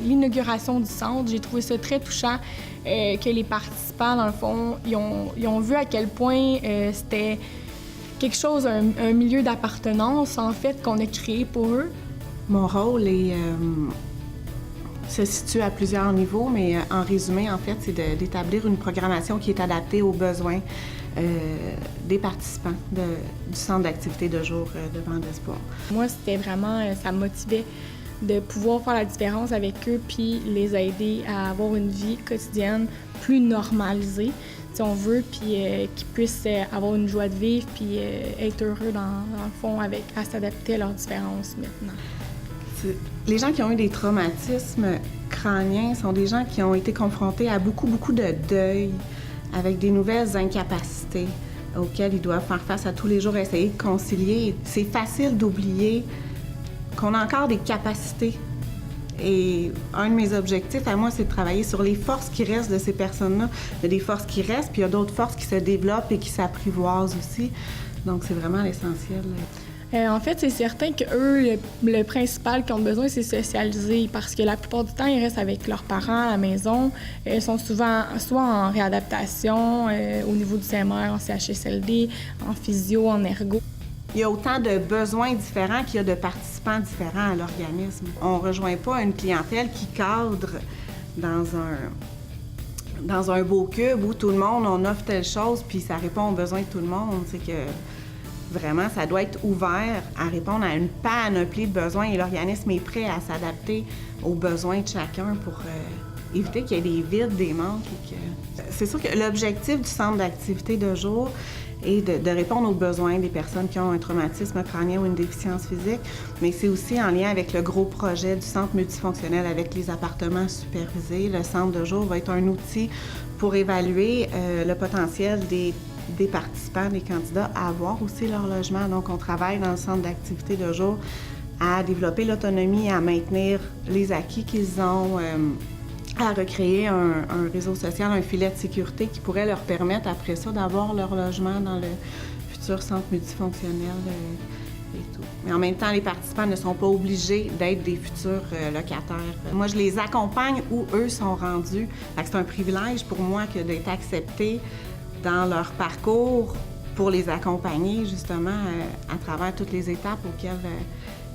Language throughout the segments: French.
l'inauguration du centre. J'ai trouvé ça très touchant que les participants, dans le fond, ils ont vu à quel point c'était quelque chose, un milieu d'appartenance, en fait, qu'on a créé pour eux. Mon rôle se situe à plusieurs niveaux, mais en résumé, en fait, c'est d'établir une programmation qui est adaptée aux besoins des participants du centre d'activité de jour de Banc d'Espoir. Moi, c'était vraiment, ça me motivait de pouvoir faire la différence avec eux puis les aider à avoir une vie quotidienne plus normalisée, si on veut, puis qu'ils puissent avoir une joie de vivre puis être heureux dans le fond à s'adapter à leurs différences maintenant. Les gens qui ont eu des traumatismes crâniens sont des gens qui ont été confrontés à beaucoup de deuil, avec des nouvelles incapacités auxquelles ils doivent faire face à tous les jours, essayer de concilier. C'est facile d'oublier qu'on a encore des capacités. Et un de mes objectifs à moi, c'est de travailler sur les forces qui restent de ces personnes-là. Il y a des forces qui restent, puis il y a d'autres forces qui se développent et qui s'apprivoisent aussi. Donc, c'est vraiment l'essentiel. En fait, c'est certain qu'eux, le principal qu'ils ont besoin, c'est socialiser, parce que la plupart du temps, ils restent avec leurs parents à la maison. Ils sont souvent soit en réadaptation au niveau du CMR, en CHSLD, en physio, en ergo. Il y a autant de besoins différents qu'il y a de participants différents à l'organisme. On ne rejoint pas une clientèle qui cadre dans un beau cube où tout le monde, on offre telle chose, puis ça répond aux besoins de tout le monde. C'est que vraiment, ça doit être ouvert à répondre à une panoplie de besoins et l'organisme est prêt à s'adapter aux besoins de chacun pour éviter qu'il y ait des vides, des manques. C'est sûr que l'objectif du centre d'activité de jour est de répondre aux besoins des personnes qui ont un traumatisme crânien ou une déficience physique, mais c'est aussi en lien avec le gros projet du centre multifonctionnel avec les appartements supervisés. Le centre de jour va être un outil pour évaluer le potentiel des participants, des candidats à avoir aussi leur logement. Donc, on travaille dans le centre d'activité de jour à développer l'autonomie, à maintenir les acquis qu'ils ont, à recréer un réseau social, un filet de sécurité qui pourrait leur permettre, après ça, d'avoir leur logement dans le futur centre multifonctionnel et tout. Mais en même temps, les participants ne sont pas obligés d'être des futurs locataires. Moi, je les accompagne où eux sont rendus. C'est un privilège pour moi que d'être acceptée dans leur parcours pour les accompagner justement à travers toutes les étapes auxquelles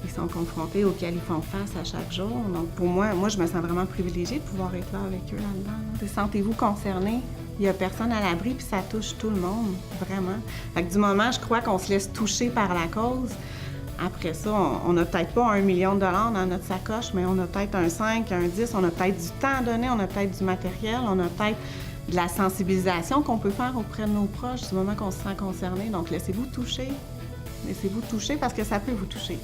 ils sont confrontés, auxquelles ils font face à chaque jour. Donc pour moi, je me sens vraiment privilégiée de pouvoir être là avec eux là-dedans. Sentez-vous concernés. Il n'y a personne à l'abri, puis ça touche tout le monde, vraiment. Fait que du moment, je crois qu'on se laisse toucher par la cause, après ça, on n'a peut-être pas $1 million dans notre sacoche, mais on a peut-être un 5, un 10, on a peut-être du temps à donner, on a peut-être du matériel, on a peut-être de la sensibilisation qu'on peut faire auprès de nos proches du moment qu'on se sent concerné. Donc, laissez-vous toucher. Laissez-vous toucher parce que ça peut vous toucher.